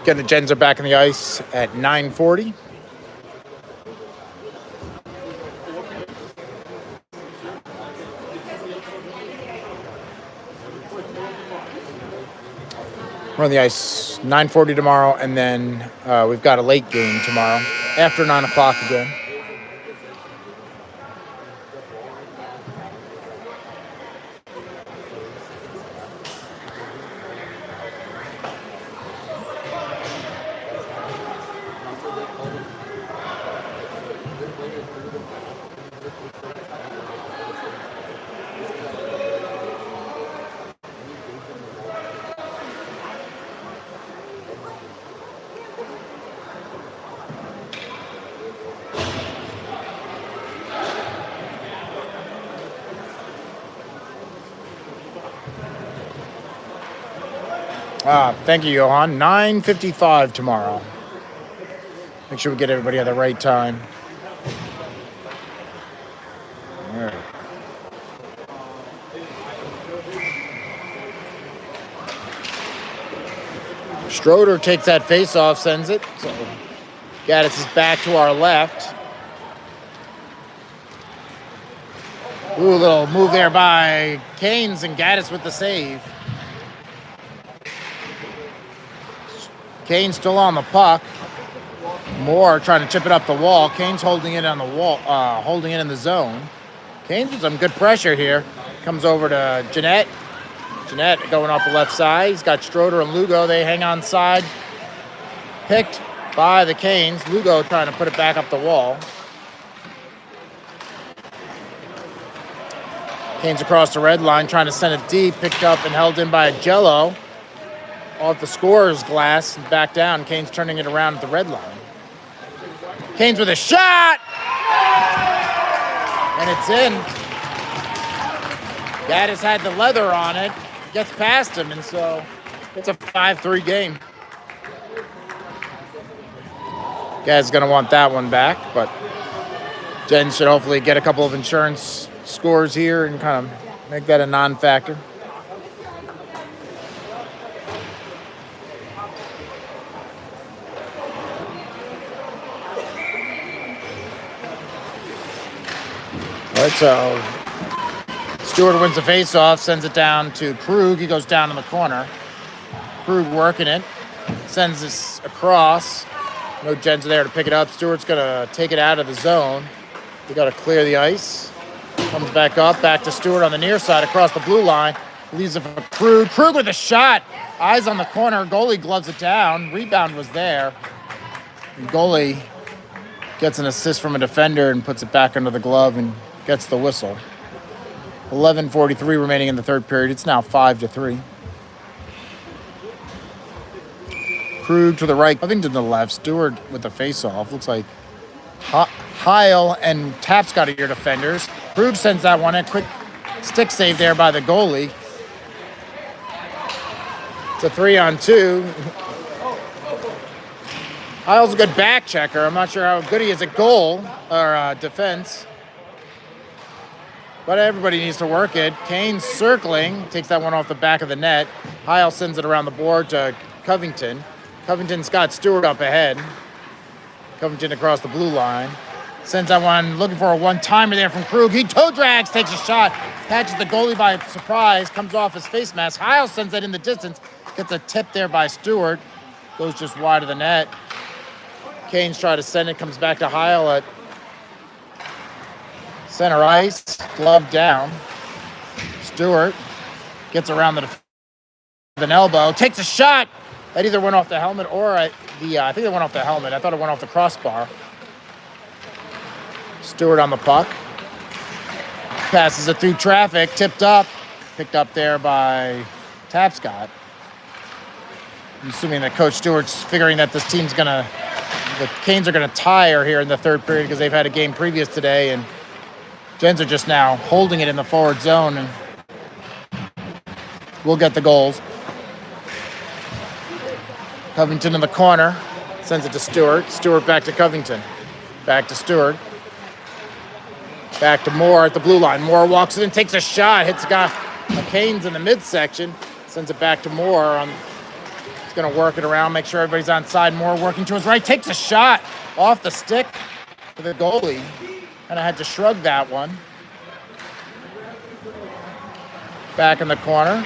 Again, the Gens are back on the ice at 9:40. We're on the ice 9:40 tomorrow, and then we've got a late game tomorrow after 9 o'clock again. Thank you, Johan. 9:55 tomorrow. Make sure we get everybody at the right time. All right. Schroeder takes that face-off, sends it. So Gaddis is back to our left. Ooh, a little move there by Canes, and Gaddis with the save. Kane still on the puck. Moore trying to chip it up the wall. Kane's holding it on the wall, holding it in the zone. Kane's with some good pressure here. Comes over to Jeanette. Jeanette going off the left side. He's got Schroeder and Lugo. They hang on side. Picked by the Canes. Lugo trying to put it back up the wall. Canes across the red line, trying to send it deep. Picked up and held in by Jello. Off the scorer's glass and back down. Canes turning it around at the red line. Canes with a shot! And it's in. Gaddis had the leather on it. Gets past him, and so it's a 5-3 game. Gaddis going to want that one back, but Jen should hopefully get a couple of insurance scores here and kind of make that a non-factor. All right, so Stewart wins the face-off, sends it down to Krug. He goes down in the corner. Krug working it, sends this across. No Gens there to pick it up. Stewart's going to take it out of the zone. We got to clear the ice. Comes back up, back to Stewart on the near side, across the blue line. Leaves it for Krug. Krug with a shot. Eyes on the corner. Goalie gloves it down. Rebound was there. And goalie gets an assist from a defender and puts it back under the glove and gets the whistle. 11:43 remaining in the third period. It's now 5-3. Krug to the right, Covington to the left. Stewart with the face-off. Looks like Heil and Tapscott are your defenders. Krug sends that one in. Quick stick save there by the goalie. It's a 3-on-2. Heil's a good back checker. I'm not sure how good he is at goal or defense. But everybody needs to work it. Kane circling, takes that one off the back of the net. Heil sends it around the board to Covington. Covington's got Stewart up ahead. Covington across the blue line. Sends that one, looking for a one-timer there from Krug. He toe drags, takes a shot, catches the goalie by surprise, comes off his face mask. Heil sends that in the distance, gets a tip there by Stewart. Goes just wide of the net. Canes try to send it, comes back to Heil at center ice. Glove down. Stewart gets around the defense with an elbow, takes a shot. That either went off the helmet or I think it went off the helmet. I thought it went off the crossbar. Stewart on the puck. Passes it through traffic, tipped up. Picked up there by Tapscott. I'm assuming that Coach Stewart's figuring that the Canes are gonna tire here in the third period because they've had a game previous today, and Gens are just now holding it in the forward zone, and we'll get the goals. Covington in the corner, sends it to Stewart. Stewart back to Covington. Back to Stewart. Back to Moore at the blue line. Moore walks in and takes a shot. Hits Canes in the midsection. Sends it back to Moore. He's going to work it around, make sure everybody's on side. Moore working to his right. Takes a shot off the stick for the goalie. And I had to shrug that one. Back in the corner.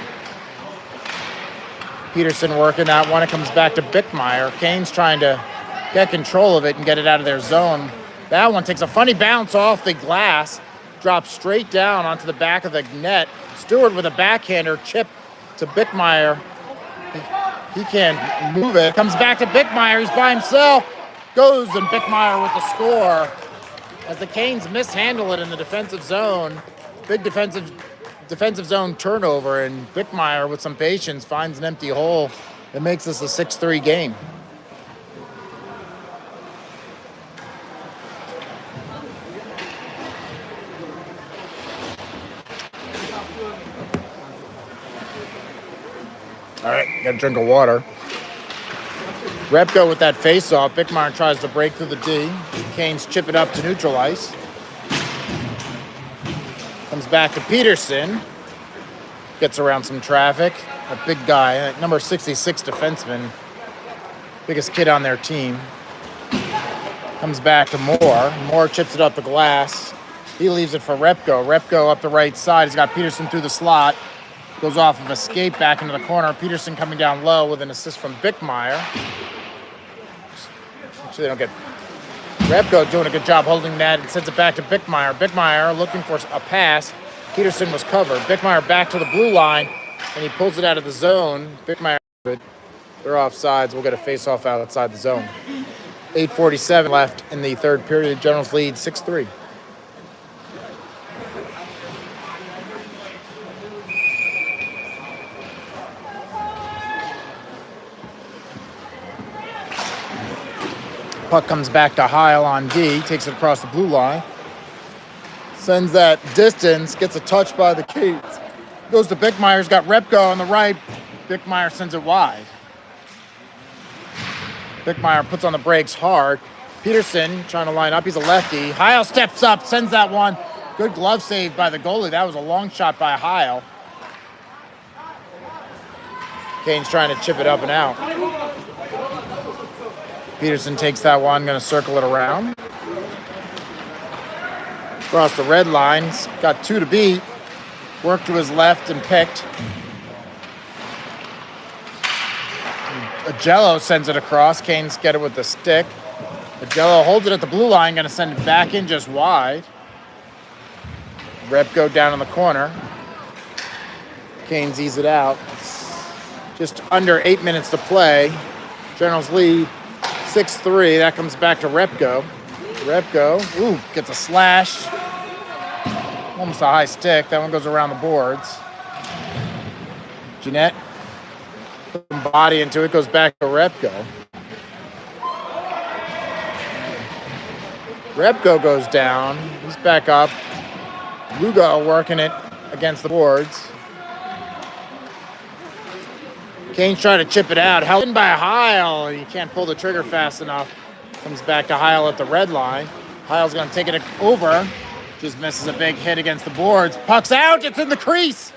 Peterson working that one. It comes back to Bickmeyer. Canes trying to get control of it and get it out of their zone. That one takes a funny bounce off the glass, drops straight down onto the back of the net. Stewart with a backhander, chip to Bickmeyer. He can't move it. Comes back to Bickmeyer. He's by himself. Goes, and Bickmeyer with the score. As the Canes mishandle it in the defensive zone. Big defensive zone turnover, and Bickmeyer with some patience finds an empty hole that makes this a 6-3 game. All right, got a drink of water. Repko with that face-off. Bickmeyer tries to break through the D. Canes chip it up to neutral ice. Comes back to Peterson. Gets around some traffic. A big guy, number 66 defenseman. Biggest kid on their team. Comes back to Moore. Moore chips it up the glass. He leaves it for Repko. Repko up the right side. He's got Peterson through the slot. Goes off of a skate back into the corner. Peterson coming down low with an assist from Bickmeyer. Actually, they don't get... Repko doing a good job holding that and sends it back to Bickmeyer. Bickmeyer looking for a pass. Peterson was covered. Bickmeyer back to the blue line, and he pulls it out of the zone. Bickmeyer, they're offsides. We'll get a face-off outside the zone. 8:47 left in the third period. Generals lead 6-3. Puck comes back to Heil on D, takes it across the blue line, sends that distance, gets a touch by the Canes. Goes to Bickmeyer, he's got Repko on the right. Bickmeyer sends it wide. Bickmeyer puts on the brakes hard. Peterson trying to line up, he's a lefty. Heil steps up, sends that one. Good glove save by the goalie. That was a long shot by Heil. Canes trying to chip it up and out. Peterson takes that one, going to circle it around. Across the red lines, got two to beat. Worked to his left and picked. Agello sends it across. Canes get it with the stick. Agello holds it at the blue line, going to send it back in just wide. Repko down in the corner. Canes ease it out. It's just under 8 minutes to play. Generals lead 6-3. That comes back to Repko. Repko, gets a slash. Almost a high stick. That one goes around the boards. Jeanette, put some body into it, goes back to Repko. Repko goes down. He's back up. Lugo working it against the boards. Canes trying to chip it out. Held in by Heil. He can't pull the trigger fast enough. Comes back to Heil at the red line. Heil's going to take it over. Just misses a big hit against the boards. Puck's out. It's in the crease.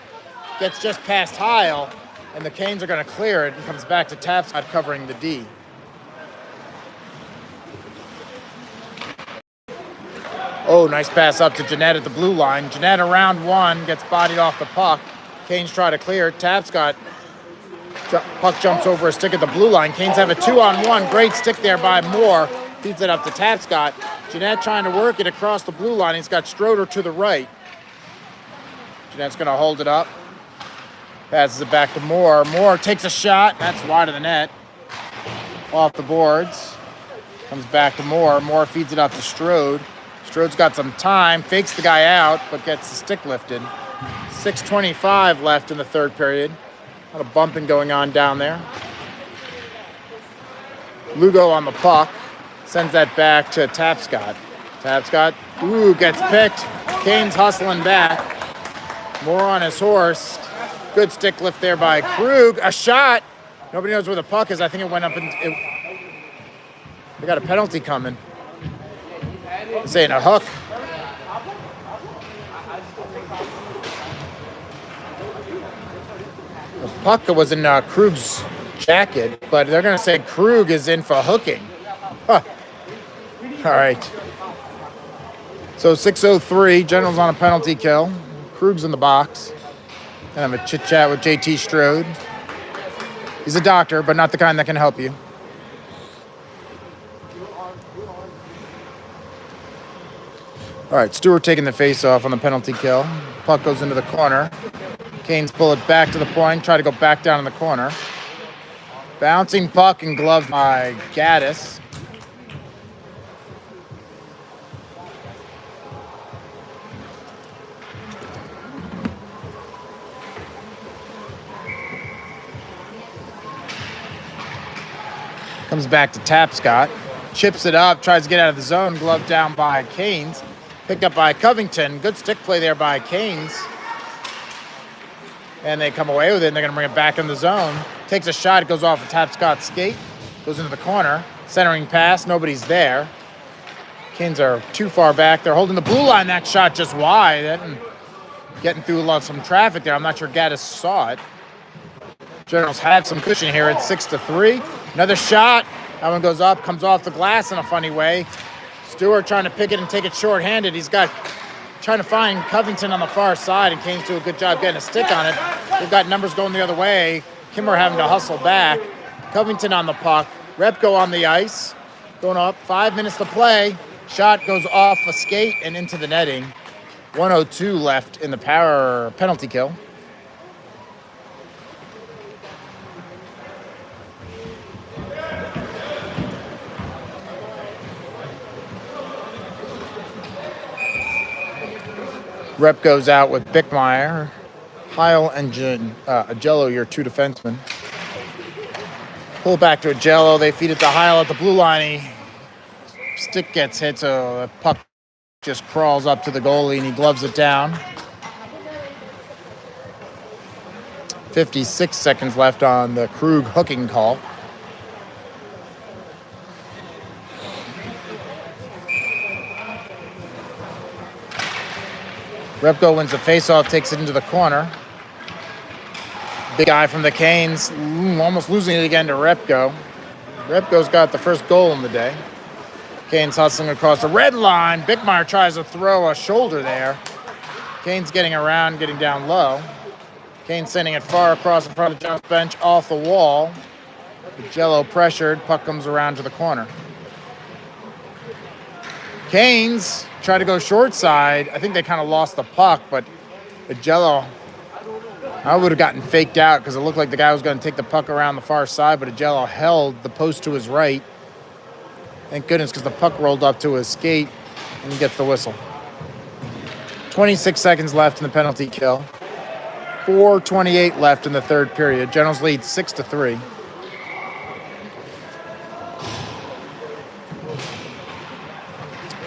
Gets just past Heil. And the Canes are going to clear it. And comes back to Tapscott covering the D. Oh, nice pass up to Jeanette at the blue line. Jeanette around one. Gets bodied off the puck. Canes try to clear it. Tapscott Puck jumps over a stick at the blue line. Canes have a 2-on-1. Great stick there by Moore. Feeds it up to Tapscott. Jeanette trying to work it across the blue line. He's got Stroder to the right. Jeanette's going to hold it up. Passes it back to Moore. Moore takes a shot. That's wide of the net. Off the boards. Comes back to Moore. Moore feeds it up to Strode. Strode's got some time. Fakes the guy out, but gets the stick lifted. 6:25 left in the third period. A lot of bumping going on down there. Lugo on the puck. Sends that back to Tapscott. Tapscott, gets picked. Canes hustling back. Moore on his horse. Good stick lift there by Krug. A shot. Nobody knows where the puck is. I think it went up and they got a penalty coming. This ain't a hook. The puck was in Krug's jacket, but they're going to say Krug is in for hooking. Huh. All right. So 6:03, General's on a penalty kill. Krug's in the box. And have a chit-chat with JT Strode. He's a doctor, but not the kind that can help you. All right, Stewart taking the face-off on the penalty kill. Puck goes into the corner. Canes pull it back to the point, try to go back down in the corner. Bouncing puck and gloved by Gaddis. Comes back to Tapscott. Chips it up, tries to get out of the zone. Gloved down by Canes. Picked up by Covington. Good stick play there by Canes. And they come away with it, and they're going to bring it back in the zone. Takes a shot. It goes off of Tapscott's skate. Goes into the corner. Centering pass. Nobody's there. Canes are too far back. They're holding the blue line. That shot just wide. And getting through some traffic there. I'm not sure Gaddis saw it. Generals had some cushion here. It's 6-3. Another shot. That one goes up, comes off the glass in a funny way. Stewart trying to pick it and take it short-handed. He's trying to find Covington on the far side, and Canes do a good job getting a stick on it. They've got numbers going the other way. Kimmer having to hustle back. Covington on the puck. Repko on the ice. Going up, 5 minutes to play. Shot goes off a skate and into the netting. 1:02 left in the power penalty kill. Rep goes out with Bickmeyer. Heil and Agello, your two defensemen. Pull back to Agello. They feed it to Heil at the blue line. Stick gets hit, so the puck just crawls up to the goalie, and he gloves it down. 56 seconds left on the Krug hooking call. Repko wins the faceoff, takes it into the corner. Big guy from the Canes, almost losing it again to Repko. Repko's got the first goal in the day. Canes hustling across the red line. Bickmeyer tries to throw a shoulder there. Canes getting around, getting down low. Canes sending it far across in front of the Jones bench, off the wall. Jello pressured, puck comes around to the corner. Canes try to go short side. I think they kind of lost the puck, but Agello, I would have gotten faked out because it looked like the guy was going to take the puck around the far side, but Agello held the post to his right. Thank goodness, because the puck rolled up to his skate, and he gets the whistle. 26 seconds left in the penalty kill. 4:28 left in the third period. Generals lead 6-3.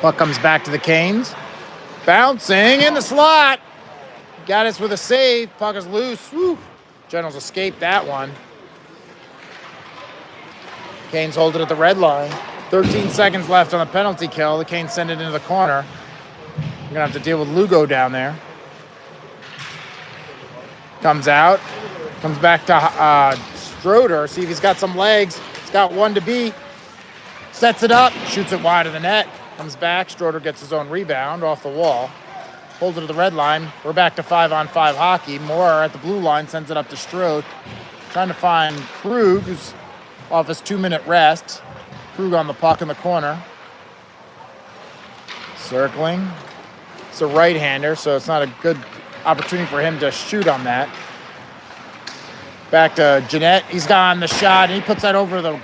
Puck comes back to the Canes. Bouncing in the slot. Got us with a save. Puck is loose. Woo. Generals escape that one. Canes hold it at the red line. 13 seconds left on the penalty kill. The Canes send it into the corner. We're going to have to deal with Lugo down there. Comes out. Comes back to Stroder. See if he's got some legs. He's got one to beat. Sets it up. Shoots it wide of the net. Comes back. Stroder gets his own rebound off the wall. Holds it to the red line. We're back to 5-on-5 hockey. Moore at the blue line sends it up to Strode. Trying to find Krug, who's off his 2-minute rest. Krug on the puck in the corner. Circling. It's a right-hander, so it's not a good opportunity for him to shoot on that. Back to Jeanette. He's got the shot, and he puts that over the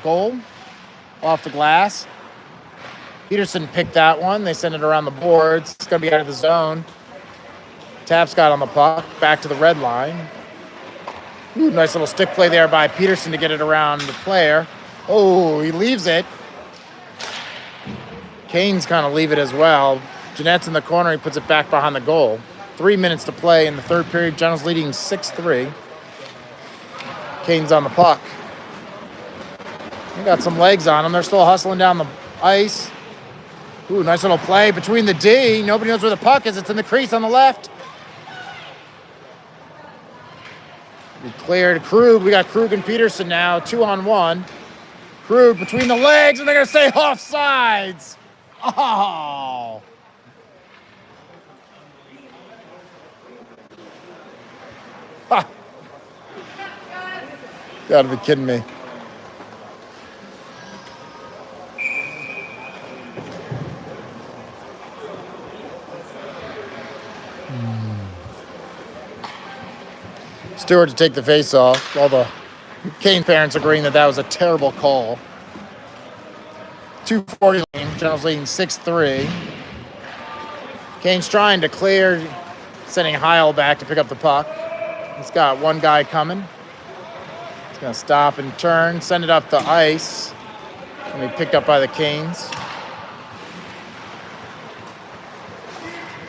goal off the glass. Peterson picked that one. They send it around the boards. It's going to be out of the zone. Tapscott on the puck. Back to the red line. Ooh, nice little stick play there by Peterson to get it around the player. Oh, he leaves it. Canes kind of leave it as well. Jeanette's in the corner. He puts it back behind the goal. 3 minutes to play in the third period. Generals leading 6-3. Canes on the puck. They got some legs on them. They're still hustling down the ice. Ooh, nice little play between the D. Nobody knows where the puck is. It's in the crease on the left. We cleared Krug. We got Krug and Peterson now, 2-on-1. Krug between the legs, and they're going to say offsides. Oh. Ha. You gotta be kidding me. Stewart to take the face off. All the Kane parents agreeing that that was a terrible call. 2:40 lane. Generals leading 6-3. Kane's trying to clear, sending Heil back to pick up the puck. He's got one guy coming. He's going to stop and turn, send it up the ice. And be picked up by the Canes.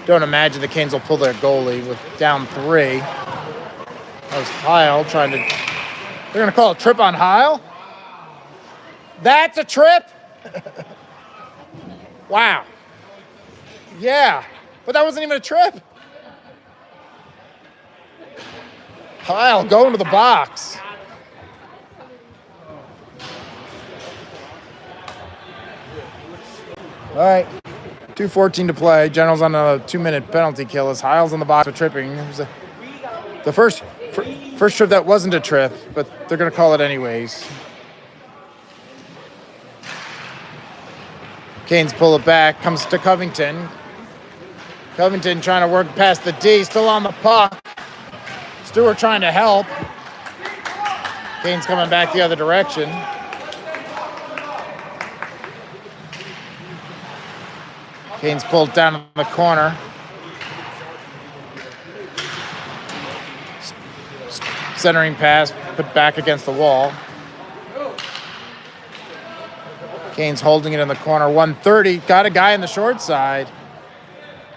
Don't imagine the Canes will pull their goalie with down 3. That was Heil trying to... They're going to call a trip on Heil? That's a trip? Wow. Yeah, but that wasn't even a trip. Heil going to the box. All right, 2:14 to play. Generals on a 2-minute penalty kill as Heil's on the box with tripping. It was the first trip that wasn't a trip, but they're going to call it anyways. Canes pull it back, comes to Covington. Covington trying to work past the D, still on the puck. Stewart trying to help. Canes coming back the other direction. Canes pulled down in the corner. Centering pass, put back against the wall. Canes holding it in the corner. 130, got a guy in the short side.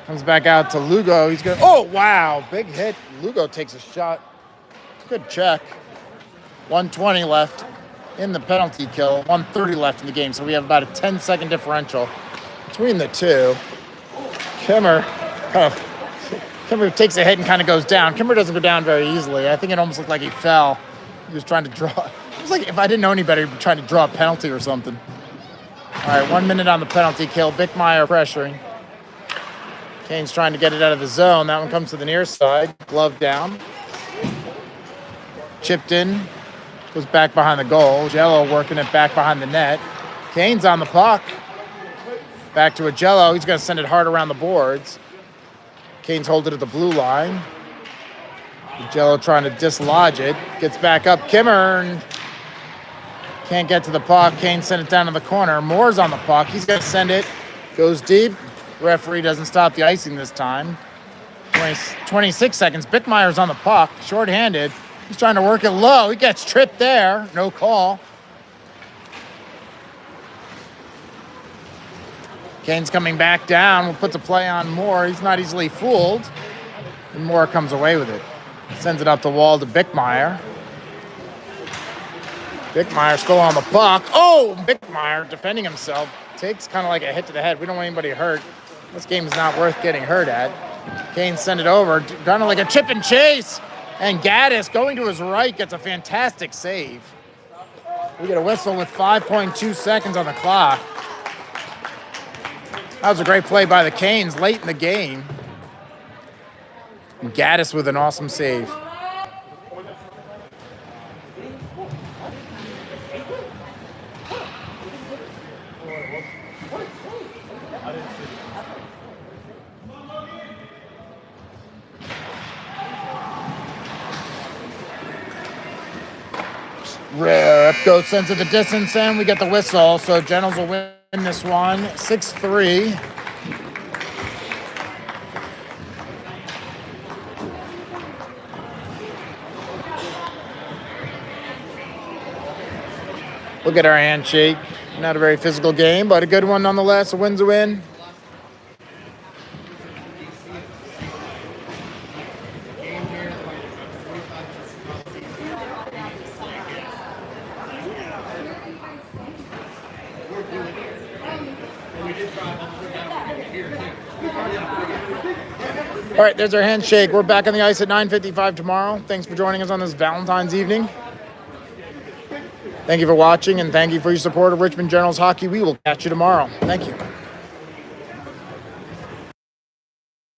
Comes back out to Lugo. He's going, oh, wow, big hit. Lugo takes a shot. Good check. 120 left in the penalty kill. 130 left in the game, so we have about a 10-second differential between the two. Kimmer takes a hit and kind of goes down. Kimmer doesn't go down very easily. I think it almost looked like he fell. He was trying to draw. It was like if I didn't know any better, he'd be trying to draw a penalty or something. All right, 1 minute on the penalty kill. Bickmeyer pressuring. Kane's trying to get it out of the zone. That one comes to the near side. Glove down. Chipped in. Goes back behind the goal. Jello working it back behind the net. Kane's on the puck. Back to Agello. He's going to send it hard around the boards. Canes hold it at the blue line. Agello trying to dislodge it. Gets back up. Kimmer can't get to the puck. Canes send it down to the corner. Moore's on the puck. He's going to send it. Goes deep. Referee doesn't stop the icing this time. 26 seconds. Bickmeyer's on the puck. Short-handed. He's trying to work it low. He gets tripped there. No call. Kane's coming back down. Puts a play on Moore. He's not easily fooled. And Moore comes away with it. Sends it up the wall to Bickmeyer. Bickmeyer still on the puck. Oh, Bickmeyer defending himself. Takes kind of like a hit to the head. We don't want anybody hurt. This game is not worth getting hurt at. Canes send it over. Kind of like a chip and chase. And Gaddis going to his right gets a fantastic save. We get a whistle with 5.2 seconds on the clock. That was a great play by the Canes late in the game. And Gaddis with an awesome save. Rip goes into the distance, and we get the whistle. So Generals will win this one, 6-3. Look at our handshake. Not a very physical game, but a good one nonetheless. A win's a win. All right, there's our handshake. We're back on the ice at 9:55 tomorrow. Thanks for joining us on this Valentine's evening. Thank you for watching, and thank you for your support of Richmond Generals hockey. We will catch you tomorrow. Thank you.